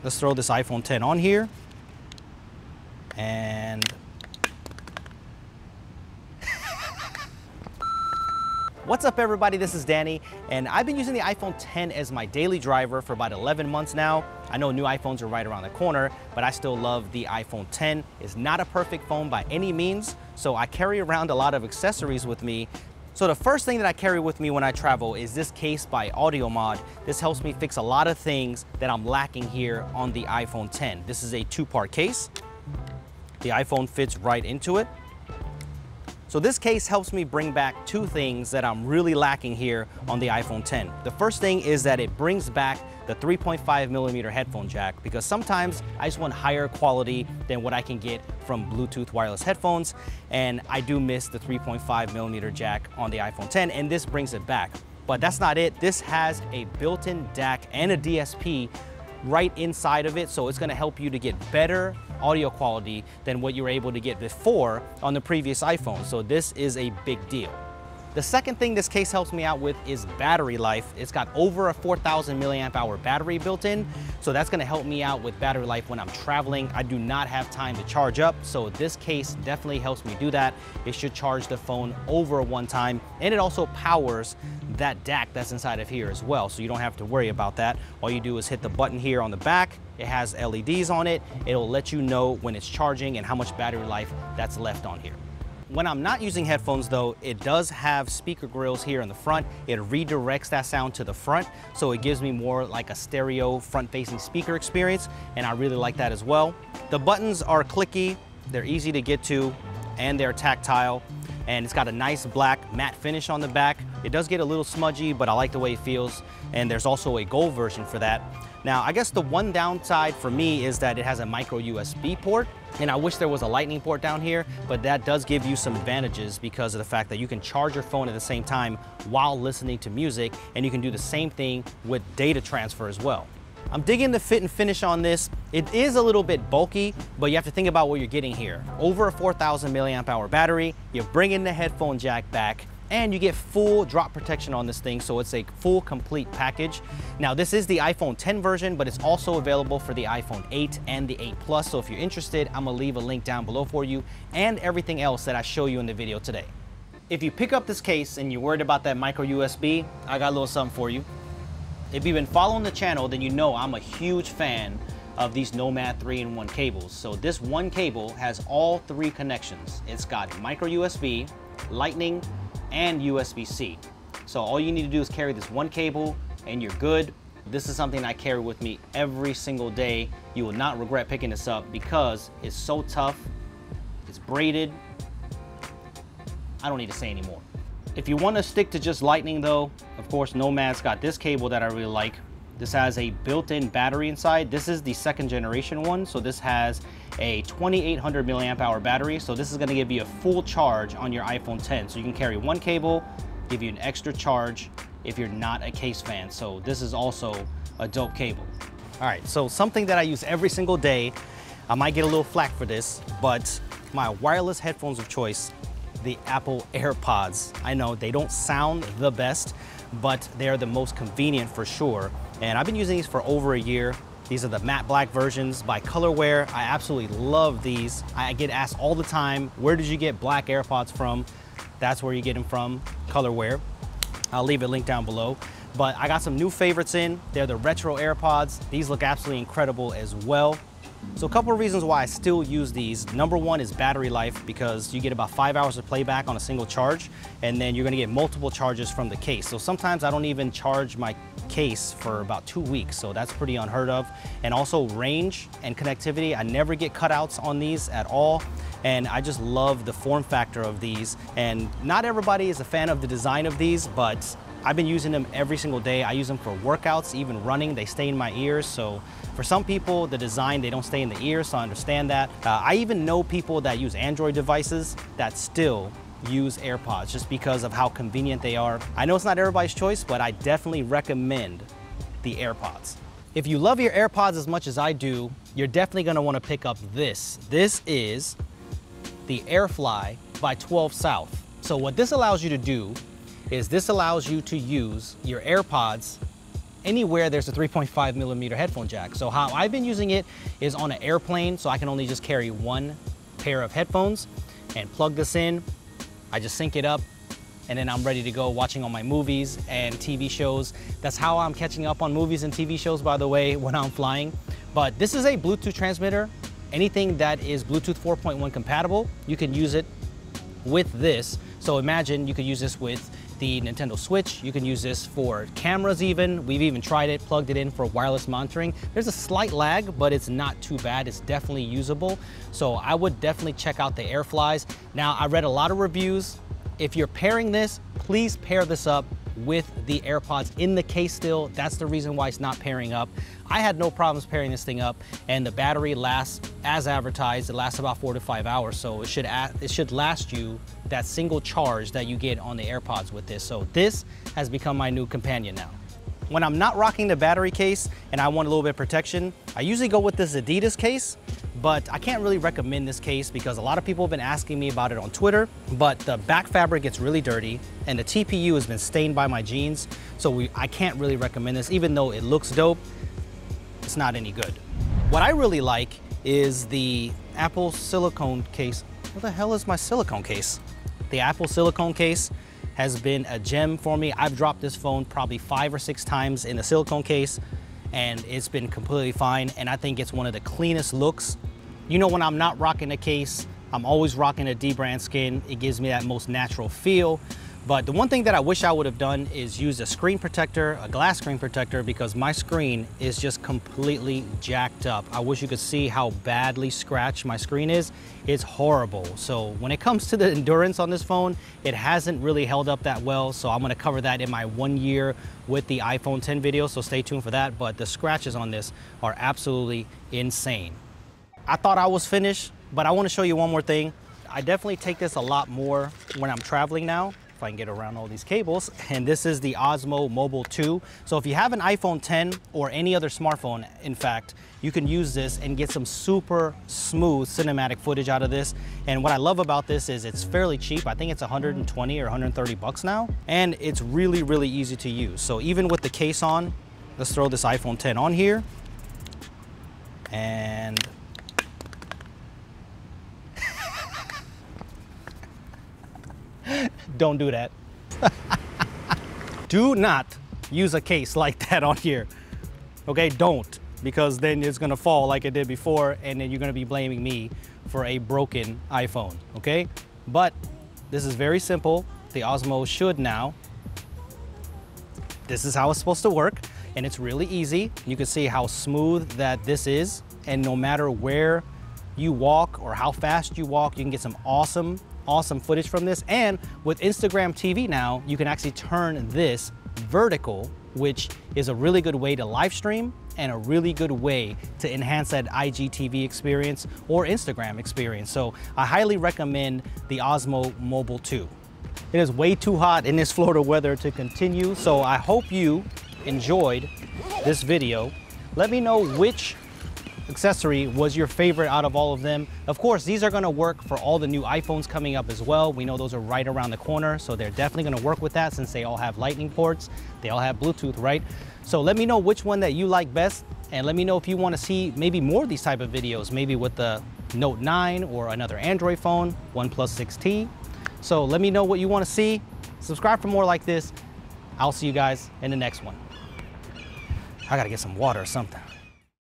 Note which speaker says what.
Speaker 1: let's throw this iPhone 10 on here. And what's up everybody, this is Danny, and I've been using the iPhone 10 as my daily driver for about 11 months now. I know new iPhones are right around the corner, but I still love the iPhone 10. It's not a perfect phone by any means, so I carry around a lot of accessories with me. So the first thing that I carry with me when I travel is this case by AudioMod. This helps me fix a lot of things that I'm lacking here on the iPhone 10. This is a two-part case. The iPhone fits right into it. So this case helps me bring back two things that I'm really lacking here on the iPhone 10. The first thing is that it brings back the 3.5mm headphone jack, because sometimes I just want higher quality than what I can get from Bluetooth wireless headphones, and I do miss the 3.5mm jack on the iPhone 10, and this brings it back. But that's not it. This has a built-in DAC and a DSP right inside of it, so it's gonna help you to get better audio quality than what you were able to get before on the previous iPhone. So this is a big deal. The second thing this case helps me out with is battery life. It's got over a 4,000 milliamp hour battery built in, so that's gonna help me out with battery life when I'm traveling. I do not have time to charge up, so this case definitely helps me do that. It should charge the phone over one time, and it also powers that DAC that's inside of here as well, so you don't have to worry about that. All you do is hit the button here on the back. It has LEDs on it. It'll let you know when it's charging and how much battery life that's left on here. When I'm not using headphones though, it does have speaker grills here in the front. It redirects that sound to the front, so it gives me more like a stereo front-facing speaker experience, and I really like that as well. The buttons are clicky, they're easy to get to, and they're tactile, and it's got a nice black matte finish on the back. It does get a little smudgy, but I like the way it feels, and there's also a gold version for that. Now, I guess the one downside for me is that it has a micro USB port, and I wish there was a lightning port down here, but that does give you some advantages because of the fact that you can charge your phone at the same time while listening to music, and you can do the same thing with data transfer as well. I'm digging the fit and finish on this. It is a little bit bulky, but you have to think about what you're getting here. Over a 4,000 milliamp hour battery, you're bringing the headphone jack back, and you get full drop protection on this thing, so it's a full complete package. Now this is the iPhone 10 version, but it's also available for the iPhone 8 and the 8 Plus, so if you're interested, I'm gonna leave a link down below for you and everything else that I show you in the video today. If you pick up this case and you're worried about that micro USB, I got a little something for you. If you've been following the channel, then you know I'm a huge fan of these Nomad 3-in-1 cables. So this one cable has all three connections. It's got micro USB, Lightning, and USB-C. So all you need to do is carry this one cable and you're good. This is something I carry with me every single day. You will not regret picking this up because it's so tough, it's braided. I don't need to say anymore. If you want to stick to just Lightning though, of course Nomad's got this cable that I really like. This has a built-in battery inside. This is the second generation one, so this has a 2800 milliamp hour battery, so this is going to give you a full charge on your iPhone 10. So you can carry one cable, give you an extra charge if you're not a case fan. So this is also a dope cable. All right, so something that I use every single day, I might get a little flack for this, but my wireless headphones of choice, the Apple Airpods. I know they don't sound the best, but they're the most convenient for sure. And I've been using these for over a year. These are the matte black versions by Colorware. I absolutely love these. I get asked all the time, where did you get black AirPods from? That's where you get them from, Colorware. I'll leave a link down below. But I got some new favorites in. They're the retro AirPods. These look absolutely incredible as well. So a couple of reasons why I still use these. Number one is battery life, because you get about 5 hours of playback on a single charge, and then you're gonna get multiple charges from the case. So sometimes I don't even charge my case for about 2 weeks, so that's pretty unheard of. And also range and connectivity, I never get cutouts on these at all. And I just love the form factor of these. And not everybody is a fan of the design of these, but I've been using them every single day. I use them for workouts, even running. They stay in my ears. So for some people, the design, they don't stay in the ears, so I understand that. I even know people that use Android devices that still use AirPods just because of how convenient they are. I know it's not everybody's choice, but I definitely recommend the AirPods. If you love your AirPods as much as I do, you're definitely gonna wanna pick up this. This is the AirFly by 12 South. So what this allows you to do is this allows you to use your AirPods anywhere there's a 3.5 millimeter headphone jack. So how I've been using it is on an airplane, so I can only just carry one pair of headphones and plug this in. I just sync it up, and then I'm ready to go watching all my movies and TV shows. That's how I'm catching up on movies and TV shows, by the way, when I'm flying. But this is a Bluetooth transmitter. Anything that is Bluetooth 4.1 compatible, you can use it with this. So imagine you could use this with the Nintendo Switch. You can use this for cameras even. We've even tried it, plugged it in for wireless monitoring. There's a slight lag, but it's not too bad. It's definitely usable. So I would definitely check out the Airflies. Now, I read a lot of reviews. If you're pairing this, please pair this up with the Airpods in the case still. That's the reason why it's not pairing up. I had no problems pairing this thing up, and the battery lasts as advertised. It lasts about 4 to 5 hours, so it should last you that single charge that you get on the Airpods with this. So this has become my new companion now. When I'm not rocking the battery case and I want a little bit of protection, I usually go with this Adidas case, but I can't really recommend this case because a lot of people have been asking me about it on Twitter, but the back fabric gets really dirty and the TPU has been stained by my jeans, so I can't really recommend this. Even though it looks dope, it's not any good. What I really like is the Apple Silicone case. Where the hell is my Silicone case? The Apple Silicone case has been a gem for me. I've dropped this phone probably 5 or 6 times in the Silicone case, and it's been completely fine, and I think it's one of the cleanest looks. You know, when I'm not rocking a case, I'm always rocking a D-brand skin. It gives me that most natural feel. But the one thing that I wish I would have done is use a screen protector, a glass screen protector, because my screen is just completely jacked up. I wish you could see how badly scratched my screen is. It's horrible. So when it comes to the endurance on this phone, it hasn't really held up that well. So I'm gonna cover that in my 1 year with the iPhone 10 video, so stay tuned for that. But the scratches on this are absolutely insane. I thought I was finished, but I wanna show you one more thing. I definitely take this a lot more when I'm traveling now, if I can get around all these cables. And this is the Osmo Mobile 2. So if you have an iPhone 10 or any other smartphone, in fact, you can use this and get some super smooth cinematic footage out of this. And what I love about this is it's fairly cheap. I think it's 120 or 130 bucks now. And it's really, really easy to use. So even with the case on, let's throw this iPhone 10 on here. And don't do that. Do not use a case like that on here. Okay, don't, because then it's gonna fall like it did before, and then you're gonna be blaming me for a broken iPhone, okay? But this is very simple. The Osmo should now. This is how it's supposed to work, and it's really easy. You can see how smooth that this is, and no matter where you walk or how fast you walk, you can get some awesome footage from this. And with Instagram TV now, you can actually turn this vertical, which is a really good way to live stream and a really good way to enhance that IGTV experience or Instagram experience. So I highly recommend the Osmo Mobile 2. It is way too hot in this Florida weather to continue, so I hope you enjoyed this video. Let me know which accessory was your favorite out of all of them. Of course, these are gonna work for all the new iPhones coming up as well. We know those are right around the corner, so they're definitely gonna work with that since they all have lightning ports. They all have Bluetooth, right? So let me know which one that you like best, and let me know if you wanna see maybe more of these type of videos, maybe with the Note 9 or another Android phone, OnePlus 6T. So let me know what you wanna see. Subscribe for more like this. I'll see you guys in the next one. I gotta get some water or something.